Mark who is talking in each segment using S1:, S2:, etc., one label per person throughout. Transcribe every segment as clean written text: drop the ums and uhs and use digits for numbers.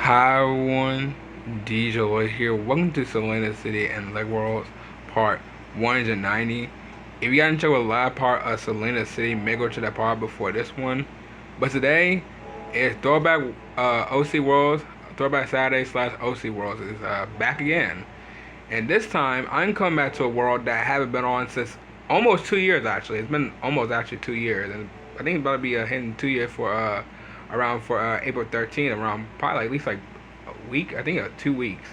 S1: Hi everyone, DJ Lloyd here. Welcome to Selena City and Leg Worlds Part 190. If you haven't checked out the live part of Selena City, make go to that part before this one. But today is Throwback OC Worlds, Throwback Saturday slash OC Worlds is back again. And this time I'm coming back to a world that I haven't been on since almost 2 years actually. It's been almost actually 2 years, and I think it's about to be hitting 2 years for around for April 13th, around probably at least like a week. I think 2 weeks.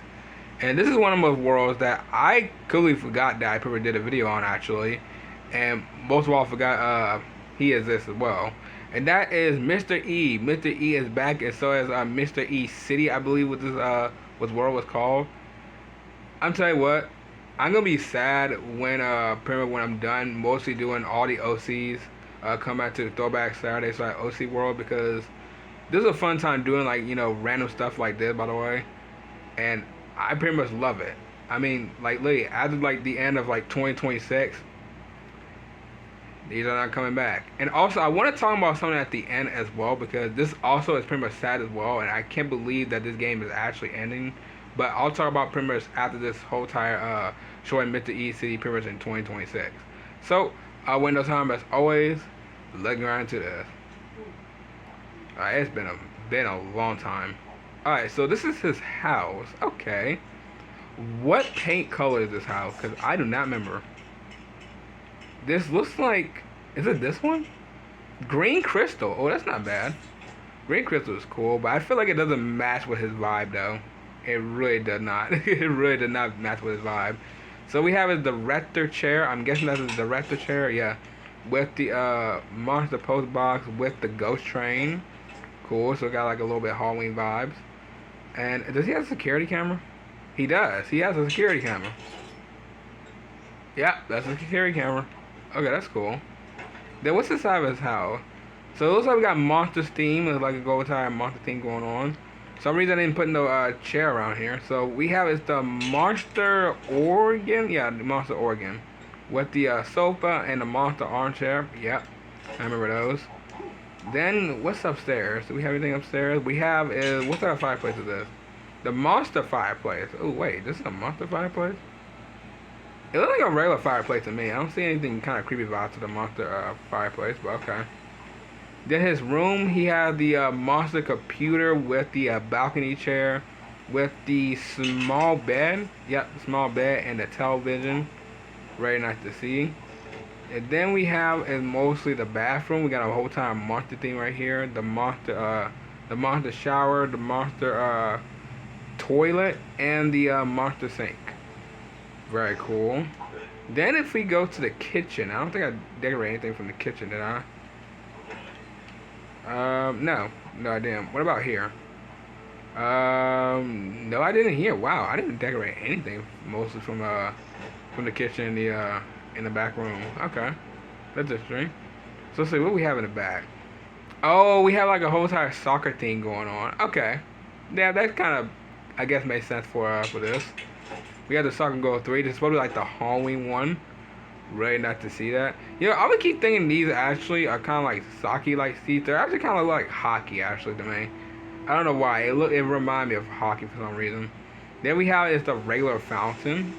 S1: And this is one of those worlds that I completely forgot that I probably did a video on actually, and most of all forgot he exists as well. And that is Mr. E. Mr. E is back, and so is Mr. E City, I believe what this what world was called. I'm telling you what, I'm gonna be sad when pretty much when I'm done mostly doing all the OCs come back to the Throwback Saturday so OC World, because this is a fun time doing like random stuff like this, by the way, and I pretty much love it. I mean, like literally after like the end of like 2026, these are not coming back. And also I want to talk about something at the end as well, because this also is pretty much sad as well, and I can't believe that this game is actually ending. But I'll talk about pretty much after this whole entire showing Mr. E City pretty much in 2026. So window time as always. Let's get right into this. It's been a long time. Alright, so this is his house. Okay. What paint color is this house? Because I do not remember. This looks like... Is it this one? Green crystal. Oh, that's not bad. Green crystal is cool, but I feel like it doesn't match with his vibe, though. It really does not. It really does not match with his vibe. So we have his director chair. I'm guessing that's his director chair. Yeah. With the monster post box with the ghost train. Cool. So it got like a little bit Halloween vibes. And does he have a security camera? He does. He has a security camera. Yeah, that's a security camera. Okay, that's cool. Then what's inside of his house? So it looks like we got monster theme. There's like a gold tire monster theme going on. For some reason I didn't put no chair around here. So we have is the monster organ. Yeah, the monster organ. With the sofa and the monster armchair. Yep, I remember those. Then what's upstairs? Do we have anything upstairs? We have what type of fireplace is this? The monster fireplace. Oh wait, this is a monster fireplace? It looks like a regular fireplace to me. I don't see anything kind of creepy about to the monster fireplace, but okay. Then his room, he has the monster computer with the balcony chair, with the small bed. Yep, small bed and the television. Very nice to see. And then we have is mostly the bathroom. We got a whole time monster theme right here. The monster shower, the monster toilet, and the monster sink. Very cool. Then if we go to the kitchen, I don't think I decorated anything from the kitchen, did I? No, I didn't. What about here? No, I didn't here. Wow, I didn't decorate anything mostly from the kitchen in the back room. Okay, that's interesting. So let's see what we have in the back. Oh, we have like a whole entire soccer thing going on. Okay, yeah, that kind of I guess makes sense for this. We have the soccer goal 3. This is probably like the Halloween one. Really nice to see that. I would keep thinking these actually are kind of like soccer like seats. They're actually kind of like hockey actually to me. I don't know why. It reminds me of hockey for some reason. Then we have is the regular fountain.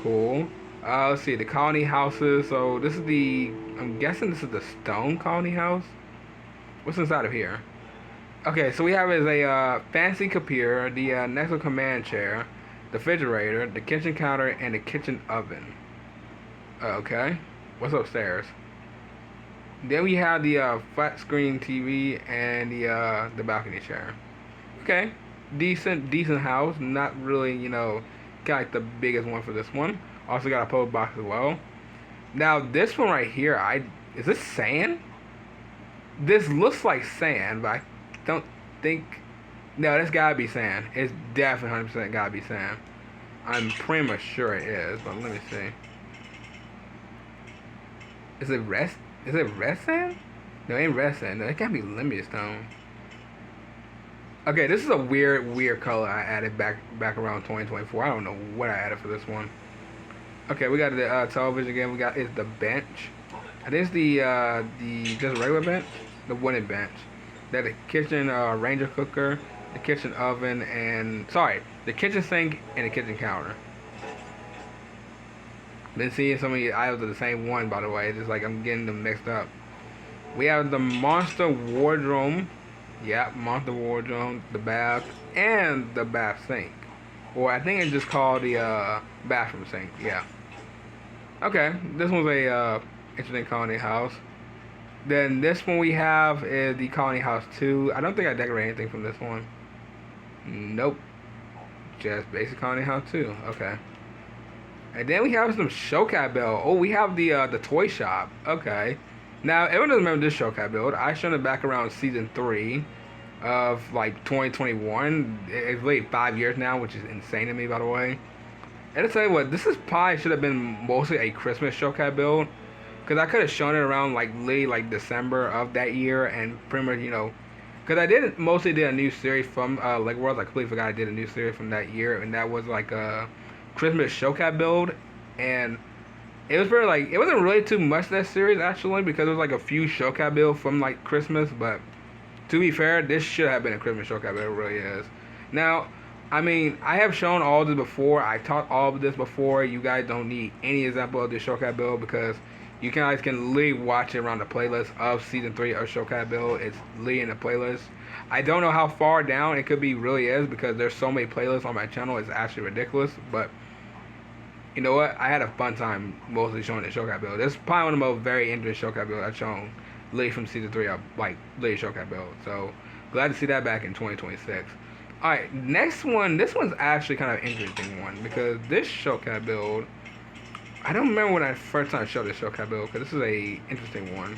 S1: Cool. Let's see, the colony houses. So this is I'm guessing this is the stone colony house. What's inside of here? Okay, so we have is a fancy computer, the Nexo command chair, the refrigerator, the kitchen counter, and the kitchen oven. Okay, what's upstairs? Then we have the flat screen TV and the balcony chair. Okay, decent house. Not really, kind of like the biggest one for this one. Also got a post box as well. Now this one right here, is this sand? This looks like sand, but I don't think. No, this gotta be sand. It's definitely 100% gotta be sand. I'm pretty much sure it is, but let me see. Is it red sand? No, it ain't red sand. No, it can't be limit stone. Okay, this is a weird color I added back around 2024. I don't know what I added for this one. Okay, we got the television again. We got is the bench. And this the just regular bench, the wooden bench. Then the kitchen Ranger cooker, the kitchen oven, and sorry, the kitchen sink and the kitchen counter. Been seeing so many items of the same one, by the way. It's just like I'm getting them mixed up. We have the monster wardrobe. Yep, monster wardrobe, the bath, and the bath sink. Or I think it's just called the bathroom sink. Yeah. Okay, this one's a interesting colony house. Then this one we have is the colony house 2. I don't think I decorate anything from this one. Nope. Just basic colony house 2. Okay. And then we have some Showcat build. Oh, we have the toy shop. Okay. Now, everyone doesn't remember this Showcat build. I showed it back around season 3 of like 2021. It's really 5 years now, which is insane to me, by the way. And to tell you what, this is probably should have been mostly a Christmas Showcat build, because I could have shown it around like late like December of that year, and pretty much because I did a new series from like Worlds. I completely forgot I did a new series from that year, and that was like a Christmas Showcat build, and it was very like it wasn't really too much that series actually, because it was like a few Showcat builds from like Christmas, but to be fair, this should have been a Christmas Showcat build. It really is. Now, I mean, I have shown all this before. I taught all of this before. You guys don't need any example of this Showcat build, because you guys can literally watch it around the playlist of season 3 of Showcat build. It's literally in the playlist. I don't know how far down it could be really is, because there's so many playlists on my channel. It's actually ridiculous. But you know what? I had a fun time mostly showing the Showcat build. This is probably one of the most very interesting Showcat builds I've shown literally from season 3 of like literally Showcat build. So glad to see that back in 2026. Alright, next one. This one's actually kind of an interesting one, because this Showcat build, I don't remember when I first time showed this Showcat build, because this is a interesting one.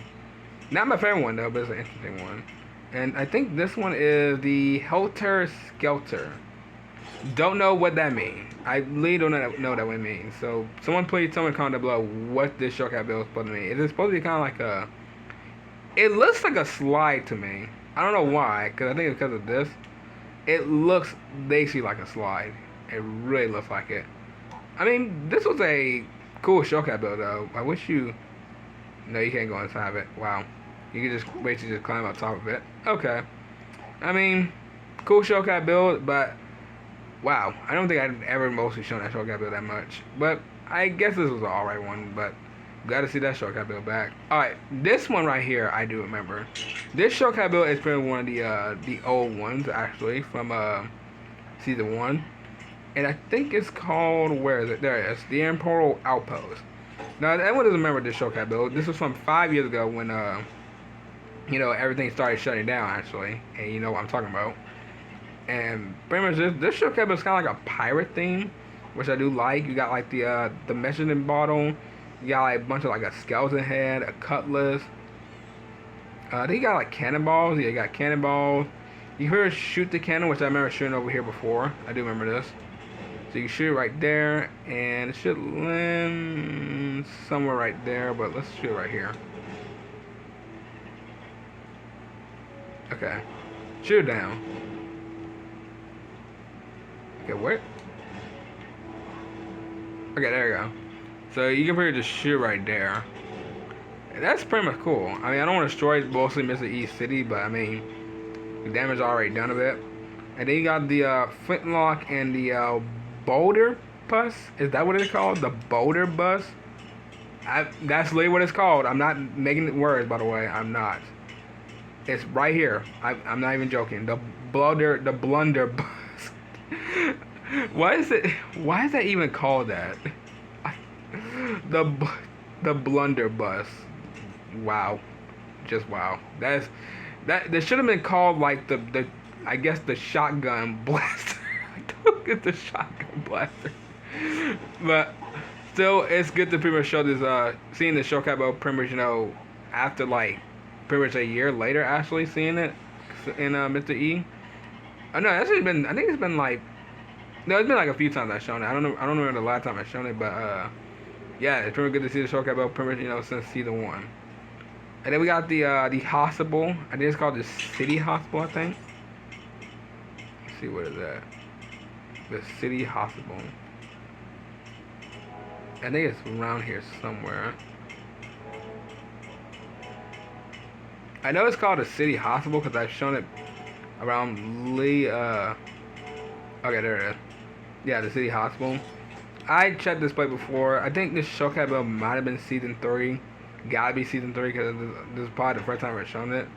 S1: Not my favorite one though, but it's an interesting one. And I think this one is the Helter Skelter. Don't know what that means. I really don't know what that means. So someone please tell me in the comment below what this Showcat build is supposed to mean. Is it supposed to be kind of like a... It looks like a slide to me. I don't know why, because I think it's because of this. It looks basically like a slide. It really looks like it. I mean, this was a cool Showcat build though. I wish you... No, you can't go inside of it. Wow. You can just basically just climb on top of it. Okay. I mean, cool Showcat build, but wow. I don't think I'd ever mostly shown that Showcat build that much. But I guess this was an alright one, but glad to see that Showcat build back. Alright, this one right here I do remember. This Showcat build is probably one of the old ones actually from season 1. And I think it's called, where is it? There it is. The Imperial Outpost. Now, everyone doesn't remember this Showcat build. This was from 5 years ago when, everything started shutting down, actually. And you know what I'm talking about. And pretty much this Showcat build is kind of like a pirate theme, which I do like. You got, like, the messaging bottle. You got, like, a bunch of, like, a skeleton head, a cutlass. Then you got, like, cannonballs. Yeah, you got cannonballs. You hear shoot the cannon, which I remember shooting over here before. I do remember this. So you shoot it right there, and it should land somewhere right there, but let's shoot it right here. Okay. Shoot it down. Okay, where? Okay, there you go. So you can pretty just shoot right there. That's pretty much cool. I mean, I don't want to destroy mostly Mr. East City, but I mean, the damage is already done a bit. And then you got the flintlock and the boulder bus. Is that what it's called? The boulder bus? That's literally what it's called. I'm not making words, by the way. I'm not. It's right here. I'm not even joking. The blunder bus. Why is that even called that? The blunder bus. Wow. Just wow. That should have been called like the I guess the shotgun blaster. Look at the shotgun blaster. But still, it's good to pretty much show this seeing the Showcat build pretty much, after like pretty much a year later actually seeing it in Mr. E. Oh no, that's been, I think it's been like, no, it's been like a few times I've shown it. I don't know the last time I've shown it, but yeah, it's pretty good to see the Showcat build pretty much, since season 1. And then we got the hospital. I think it's called the City Hospital, I think. Let's see, what is that? The City Hospital. I think it's around here somewhere. I know it's called the City Hospital because I've shown it around Lee. Okay, there it is. Yeah, the city hospital. I checked this play before. I think this show build might have been season 3. Gotta be season 3 because this is probably the first time I've shown it.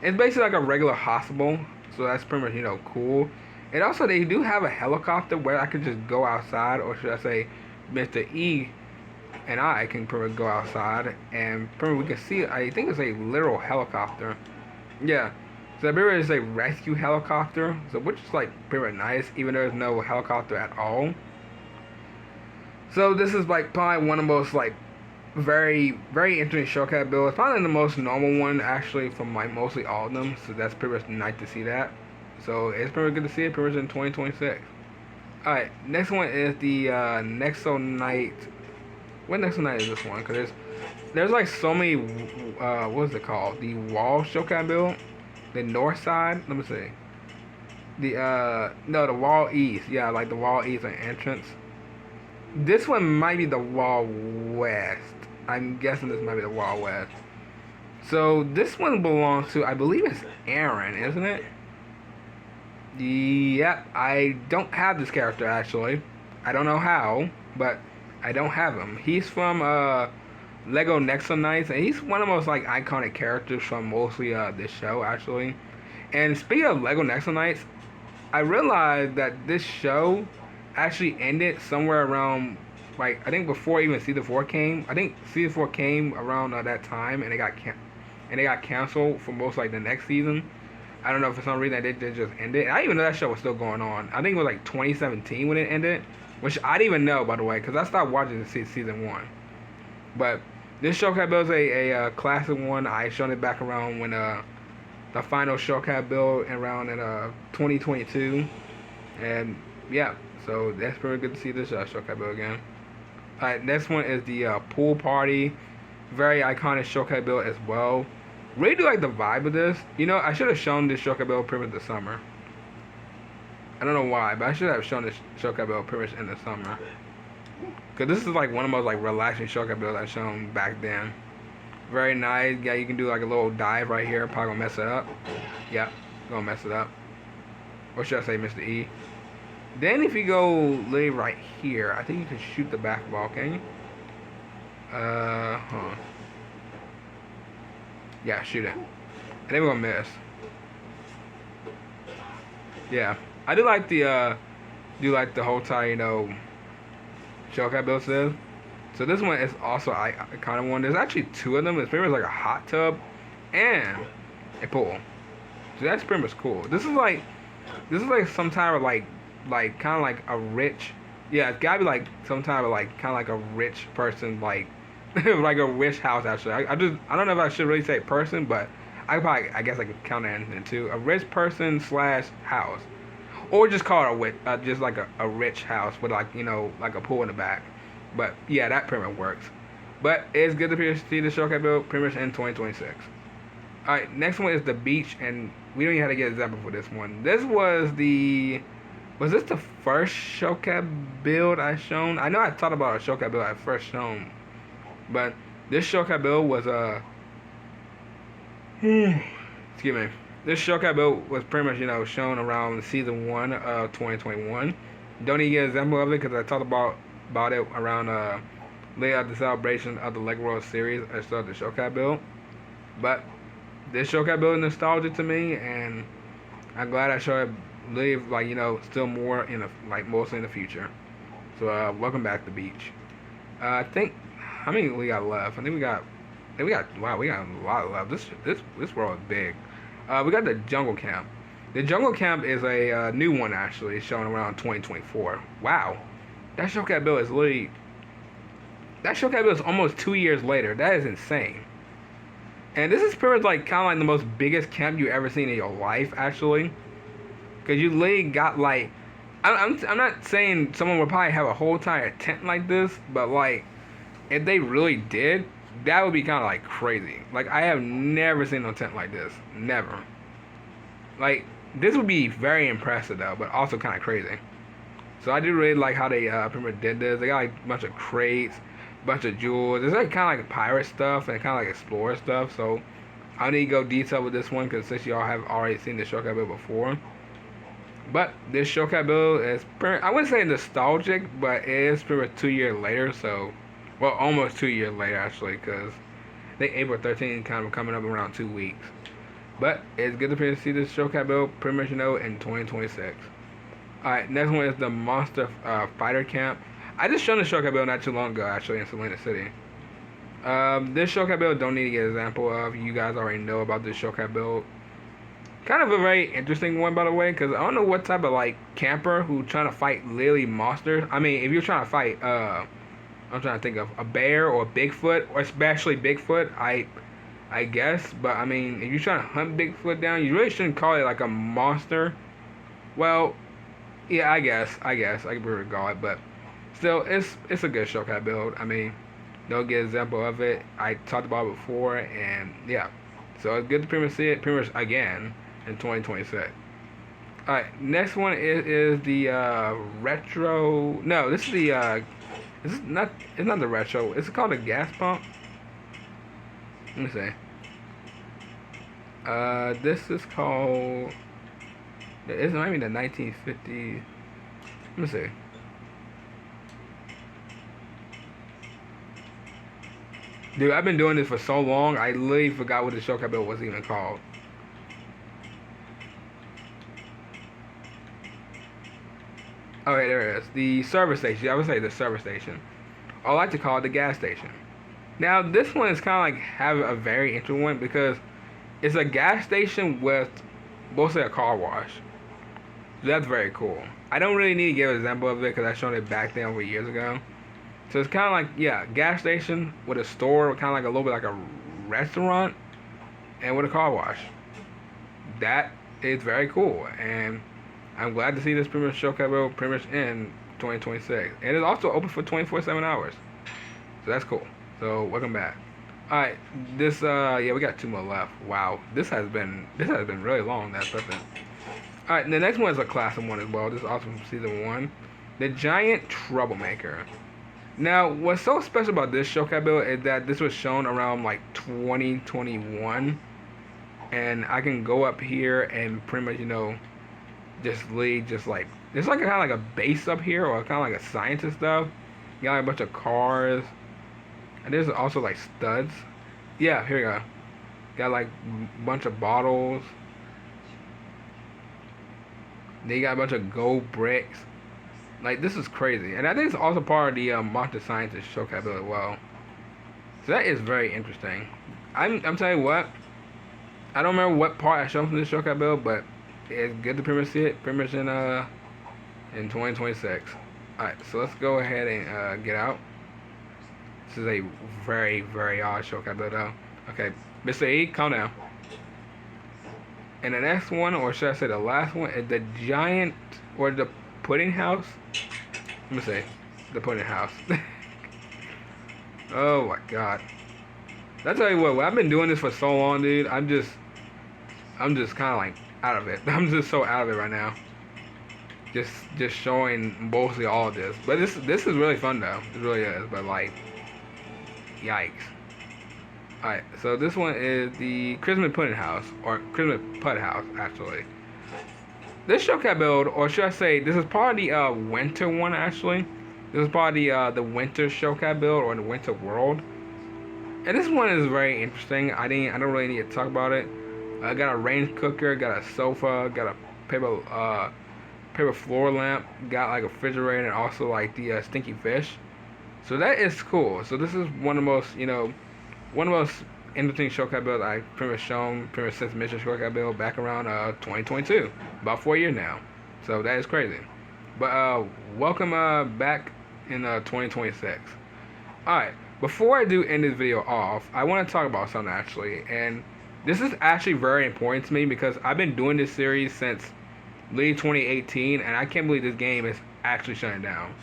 S1: It's basically like a regular hospital, so that's pretty much, cool. And also they do have a helicopter where I could just go outside, or should I say, Mr. E and I can pretty much go outside, and pretty much we can see. I think it's a literal helicopter. Yeah. So the Beaver is a rescue helicopter, so which is like pretty much nice, even though there's no helicopter at all. So this is like probably one of the most like very, very interesting showcat build. It's probably the most normal one actually from like mostly all of them. So that's pretty much nice to see that. So it's pretty good to see it pretty much in 2026. Alright, next one is the Nexo Knight. What Nexo Knight is this one? Because there's like so many, what is it called? The wall showcat build. The north side, let me see. No, the wall east. Yeah, like the wall east and entrance. This one might be the wall west. I'm guessing this might be the wall west. So this one belongs to, I believe it's Aaron, isn't it? Yep, I don't have this character actually. I don't know how, but I don't have him. He's from Lego Nexo Knights, and he's one of the most like iconic characters from mostly this show actually. And speaking of Lego Nexo Knights, I realized that this show actually ended somewhere around, like, I think before even season 4 came. I think season 4 came around that time, and they got canceled for most like the next season. I don't know, for some reason they just ended. And I didn't even know that show was still going on. I think it was like 2017 when it ended, which I didn't even know, by the way, because I stopped watching season 1. But this showcat build is a classic one. I shown it back around when the final showcat build around in 2022, and yeah. So that's pretty good to see this showcat build again. Alright, next one is the pool party. Very iconic showcat build as well. Really do like the vibe of this. I should have shown this showcat build pretty much this summer. I don't know why, but I should have shown this showcat build pretty much in the summer. Because this is like one of the most like relaxing showcat builds I've shown back then. Very nice. Yeah, you can do like a little dive right here. Probably gonna mess it up. Yeah, gonna mess it up. Or should I say Mr. E? Then if you go lay right here, I think you can shoot the basketball, can you? Yeah, shoot it. And then we're gonna miss. Yeah. I do like the whole time, showcat build says. So this one is also I kind of one. There's actually 2 of them. It's pretty much like a hot tub and a pool. So that's pretty much cool. This is like some type of like kind of like a rich, yeah, it's gotta be like some type of like kind of like a rich person, like like a rich house actually. I don't know if I should really say person, but I guess I could count that into a rich person slash house, or just call it just like a rich house with like like a pool in the back. But yeah, that pretty much works. But it's good to see the showcat build pretty much in 2026. Alright, next one is the beach, and we don't even have to get an example for this one. This was this the first showcat build I shown? I know I talked about a showcat build I first shown, but this showcat build was excuse me. This showcat build was pretty much shown around season 1 of 2021. Don't even get an example of it because I talked about it around later at the celebration of the Lego World series. I started the showcat build, but this showcat build is nostalgia to me, and I'm glad I showed it. Live like still more in mostly in the future. So welcome back to the beach. I think how many we got left? I think we got wow, we got a lot left. This world is big. We got the jungle camp. The jungle camp is a new one actually, showing around 2024. Wow, that showcat build is almost 2 years later. That is insane. And this is pretty much like kind of like the most biggest camp you ever seen in your life actually. Because you literally got like, I'm not saying someone would probably have a whole entire tent like this, but like, if they really did, that would be kind of like crazy. Like, I have never seen a tent like this. Never. Like, this would be very impressive though, but also kind of crazy. So I do really like how they pretty much did this. They got like a bunch of crates, bunch of jewels. It's like kind of like pirate stuff and kind of like explorer stuff. So I need to go detail with this one because since y'all have already seen the Showcat build before. But this Showcat build is, I wouldn't say nostalgic, but it is pretty much 2 years later. So, well, almost 2 years later actually, because I think April 13th kind of coming up around 2 weeks. But it's good to see this Showcat build pretty much in 2026. Alright, next one is the Monster Fighter Camp. I just shown the Showcat build not too long ago actually in Selena City. This Showcat build don't need to get an example of. You guys already know about this Showcat build. Kind of a very interesting one, by the way, because I don't know what type of like camper who trying to fight literally monsters. I mean, if you're trying to fight, I'm trying to think of a bear or a Bigfoot, or especially Bigfoot. I guess, but I mean, if you're trying to hunt Bigfoot down, you really shouldn't call it like a monster. Well, yeah, I can pretty call it, but still, it's a good Showcat build. I mean, don't get an example of it. I talked about it before, and yeah, so it's good to pretty much see it pretty much again in 2026. Alright, next one is the retro. No, this is the this is not. It's not the retro. It's called a gas pump. Let me see. This is called. It's not even the 1950. Let me see. Dude, I've been doing this for so long, I literally forgot what the Showcat build was even called. Okay, there it is. The service station. I would say the service station. I like to call it the gas station. Now, this one is kind of like have a very interesting one because it's a gas station with mostly a car wash. So that's very cool. I don't really need to give an example of it because I showed it back then over years ago. So it's kind of like, yeah, gas station with a store, kind of like a little bit like a restaurant, and with a car wash. That is very cool, and I'm glad to see this pretty much Showcat build pretty much in 2026. And it's also open for 24/7 hours. So that's cool. So welcome back. Alright, this yeah, we got 2 more left. Wow. This has been really long, that's something. Alright, the next one is a classic one as well. This is also from season 1. The Giant Troublemaker. Now, what's so special about this Showcat build is that this was shown around like 2021. And I can go up here and pretty much, just lead just like there's like kind of like a base up here or kind of like a scientist stuff. You got like a bunch of cars, and there's also like studs. Yeah, here we go. Got like a bunch of bottles. They got a bunch of gold bricks. Like, this is crazy, and I think it's also part of the Monster Scientist Showcat build as well. So that is very interesting. I'm telling you what. I don't remember what part I showed from this Showcat build, but it's good to pretty much see it pretty much in 2026. Alright, so let's go ahead and get out. This is a very, very odd Showcat build though. Okay, Mr. E, calm down. And the next one, or should I say the last one, is the giant, or the pudding house. Let me see. The pudding house. Oh my god. I tell you what, I've been doing this for so long, dude. I'm just kind of like out of it. I'm just so out of it right now. Just showing mostly all of this. But this is really fun though. It really is. But like, yikes. Alright, so this one is the Christmas Pudding House, or Christmas Pud House, actually. This Showcat build, or should I say, this is part of the winter one, actually. This is part of the winter Showcat build, or the winter world. And this one is very interesting. I don't really need to talk about it. I got a range cooker, got a sofa, got a paper floor lamp, got like a refrigerator, and also like the stinky fish. So that is cool. So this is one of the most, one of the most interesting Showcat builds I've pretty much shown pretty much since Mission Showcat build back around 2022, about 4 years now. So that is crazy. But welcome back in 2026. All right. Before I do end this video off, I want to talk about something actually, and this is actually very important to me because I've been doing this series since late 2018, and I can't believe this game is actually shutting down.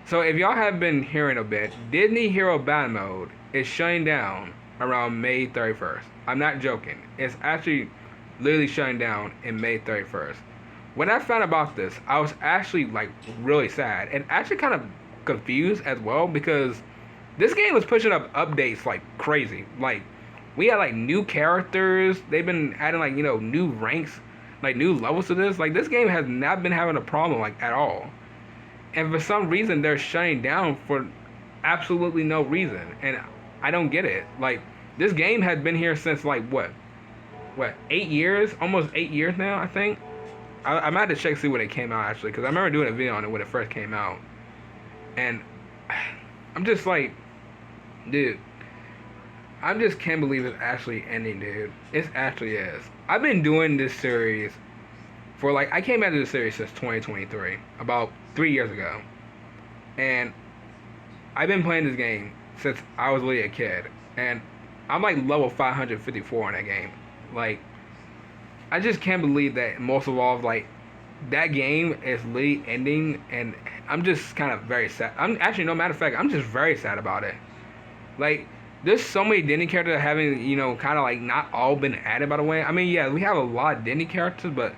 S1: So if y'all have been hearing a bit, Disney Hero Battle Mode is shutting down around May 31st. I'm not joking. It's actually literally shutting down in May 31st. When I found about this, I was actually like really sad and actually kind of confused as well because this game was pushing up updates like crazy. Like We had like new characters. They've been adding like new ranks, like new levels to this. Like this game has not been having a problem like at all. And for some reason they're shutting down for absolutely no reason, and I don't get it. Like this game has been here since like what 8 years, almost 8 years now. I think I might have to check to see when it came out actually, because I remember doing a video on it when it first came out, and I'm just like, dude, I just can't believe it's actually ending, dude. It actually is. I've been doing this series for like I came out of this series since 2023, about 3 years ago, and I've been playing this game since I was really a kid, and I'm like level 554 in that game. Like, I just can't believe that most of all, like, that game is literally ending, and I'm just kind of very sad. I'm actually, no matter of fact, I'm just very sad about it. Like, there's so many Disney characters that having, kind of like not all been added, by the way. I mean, yeah, we have a lot of Disney characters, but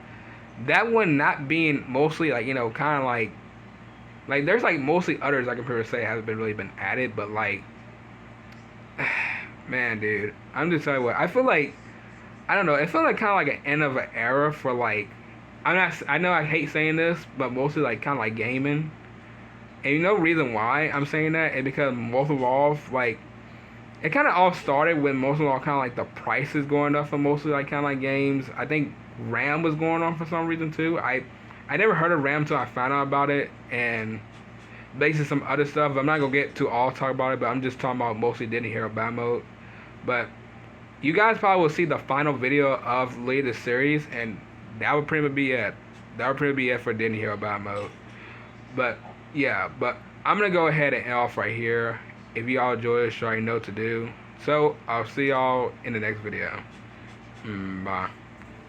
S1: that one not being mostly like, kind of like there's like mostly others I can pretty say haven't been really been added, but like, man, dude, I'm just telling you what I feel like. I don't know. It felt like kind of like an end of an era for like. I'm not. I know I hate saying this, but mostly like kind of like gaming. And reason why I'm saying that is because most of all, like, it kind of all started when most of all kind of like the prices going up for mostly like kind of like games. I think RAM was going on for some reason too. I never heard of RAM until I found out about it, and basically some other stuff. I'm not gonna get to all talk about it, but I'm just talking about mostly Disney Hero Battle Mode. But you guys probably will see the final video of the series, and that would pretty much be it. That would pretty much be it for Disney Hero Battle Mode. But yeah, but I'm gonna go ahead and end off right here. If y'all enjoy this, you already know what to do. So I'll see y'all in the next video. Bye.